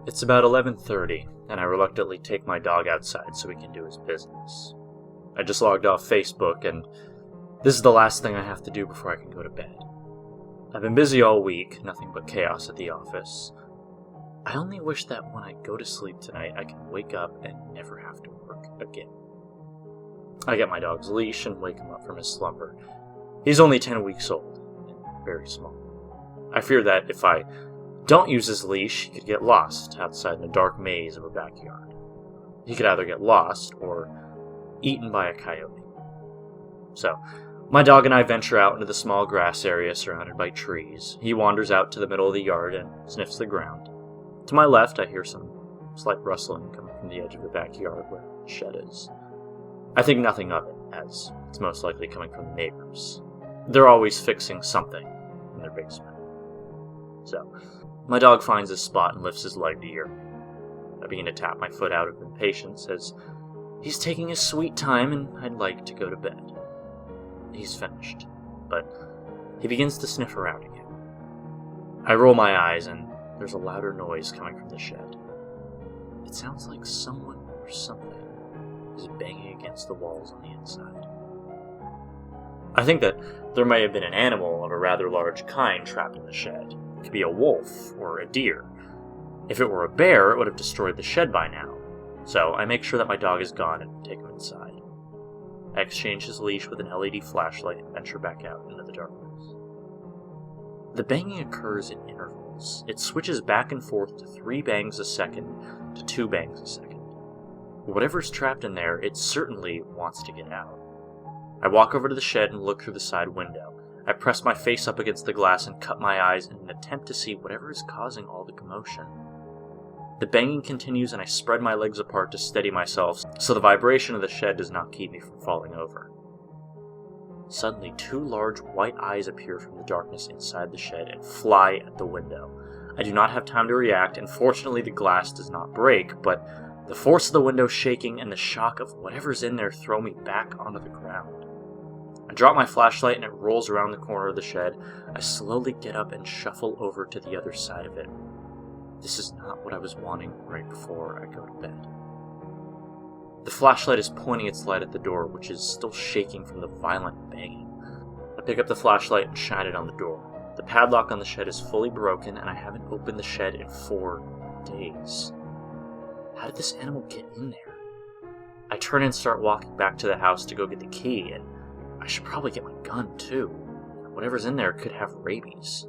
It's about 11:30, and I reluctantly take my dog outside so he can do his business. I just logged off Facebook, and this is the last thing I have to do before I can go to bed. I've been busy all week, nothing but chaos at the office. I only wish that when I go to sleep tonight, I can wake up and never have to work again. I get my dog's leash and wake him up from his slumber. He's only 10 weeks old, and very small. I fear that if I don't use his leash, he could get lost outside in a dark maze of a backyard. He could either get lost or eaten by a coyote. So, my dog and I venture out into the small grass area surrounded by trees. He wanders out to the middle of the yard and sniffs the ground. To my left, I hear some slight rustling coming from the edge of the backyard where the shed is. I think nothing of it, as it's most likely coming from the neighbors. They're always fixing something in their basement. So, my dog finds his spot and lifts his leg to ear. I begin to tap my foot out of impatience as he's taking his sweet time and I'd like to go to bed. He's finished, but he begins to sniff around again. I roll my eyes and there's a louder noise coming from the shed. It sounds like someone or something is banging against the walls on the inside. I think that there may have been an animal of a rather large kind trapped in the shed. It could be a wolf or a deer. If it were a bear, it would have destroyed the shed by now. So I make sure that my dog is gone and take him inside. I exchange his leash with an LED flashlight and venture back out into the darkness. The banging occurs in intervals. It switches back and forth to 3 bangs a second to 2 bangs a second. Whatever's trapped in there, it certainly wants to get out. I walk over to the shed and look through the side window. I press my face up against the glass and cut my eyes in an attempt to see whatever is causing all the commotion. The banging continues and I spread my legs apart to steady myself so the vibration of the shed does not keep me from falling over. Suddenly, 2 large white eyes appear from the darkness inside the shed and fly at the window. I do not have time to react, and fortunately the glass does not break, but the force of the window shaking and the shock of whatever's in there throw me back onto the ground. I drop my flashlight and it rolls around the corner of the shed. I slowly get up and shuffle over to the other side of it. This is not what I was wanting right before I go to bed. The flashlight is pointing its light at the door, which is still shaking from the violent banging. I pick up the flashlight and shine it on the door. The padlock on the shed is fully broken and I haven't opened the shed in 4 days. How did this animal get in there? I turn and start walking back to the house to go get the key, and I should probably get my gun too. Whatever's in there could have rabies.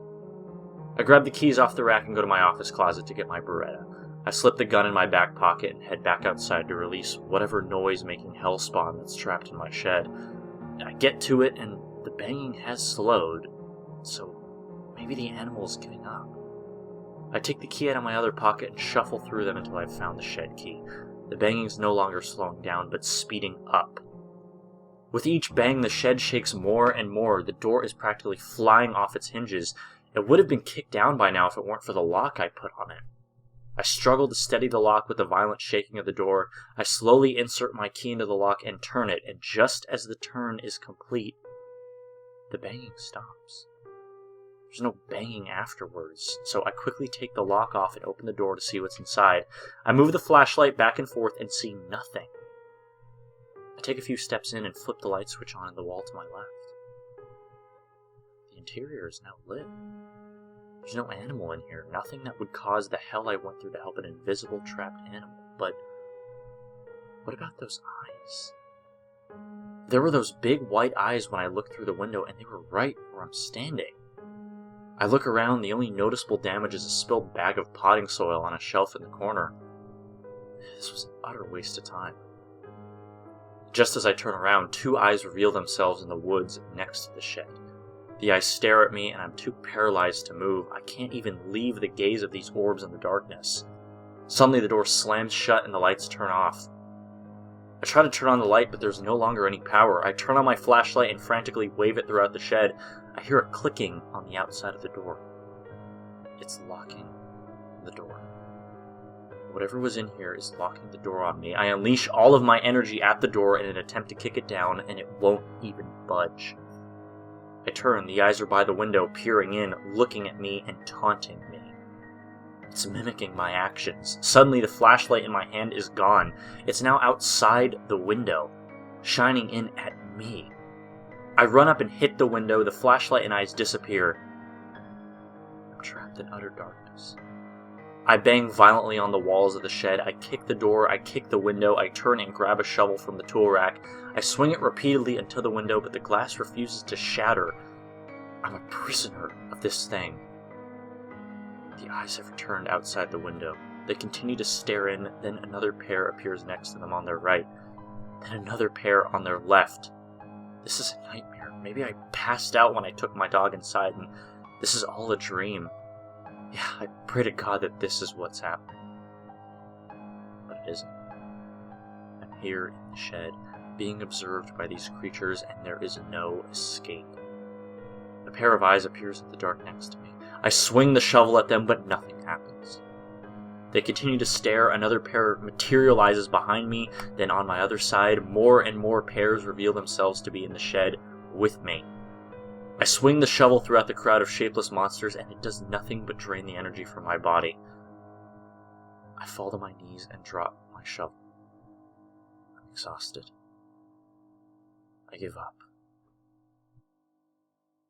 I grab the keys off the rack and go to my office closet to get my Beretta. I slip the gun in my back pocket and head back outside to release whatever noise-making hellspawn that's trapped in my shed. I get to it and the banging has slowed, so maybe the animal is giving up. I take the key out of my other pocket and shuffle through them until I've found the shed key. The banging's no longer slowing down, but speeding up. With each bang, the shed shakes more and more. The door is practically flying off its hinges. It would have been kicked down by now if it weren't for the lock I put on it. I struggle to steady the lock with the violent shaking of the door. I slowly insert my key into the lock and turn it, and just as the turn is complete, the banging stops. There's no banging afterwards, so I quickly take the lock off and open the door to see what's inside. I move the flashlight back and forth and see nothing. I take a few steps in and flip the light switch on in the wall to my left. The interior is now lit. There's no animal in here, nothing that would cause the hell I went through to help an invisible trapped animal. But what about those eyes? There were those big white eyes when I looked through the window, and they were right where I'm standing. I look around, the only noticeable damage is a spilled bag of potting soil on a shelf in the corner. This was an utter waste of time. Just as I turn around, 2 eyes reveal themselves in the woods next to the shed. The eyes stare at me, and I'm too paralyzed to move. I can't even leave the gaze of these orbs in the darkness. Suddenly the door slams shut and the lights turn off. I try to turn on the light, but there's no longer any power. I turn on my flashlight and frantically wave it throughout the shed. I hear it clicking on the outside of the door. It's locking the door. Whatever was in here is locking the door on me. I unleash all of my energy at the door in an attempt to kick it down, and it won't even budge. I turn, the eyes are by the window, peering in, looking at me and taunting me. It's mimicking my actions. Suddenly, the flashlight in my hand is gone. It's now outside the window, shining in at me. I run up and hit the window. The flashlight and eyes disappear. I'm trapped in utter darkness. I bang violently on the walls of the shed. I kick the door. I kick the window. I turn and grab a shovel from the tool rack. I swing it repeatedly until the window, but the glass refuses to shatter. I'm a prisoner of this thing. The eyes have returned outside the window. They continue to stare in, then another pair appears next to them on their right, then another pair on their left. This is a nightmare. Maybe I passed out when I took my dog inside, and this is all a dream. Yeah, I pray to God that this is what's happening. But it isn't. I'm here in the shed, being observed by these creatures, and there is no escape. A pair of eyes appears in the dark next to me. I swing the shovel at them, but nothing happens. They continue to stare. Another pair materializes behind me, then on my other side, more and more pairs reveal themselves to be in the shed with me. I swing the shovel throughout the crowd of shapeless monsters, and it does nothing but drain the energy from my body. I fall to my knees and drop my shovel. I'm exhausted. I give up.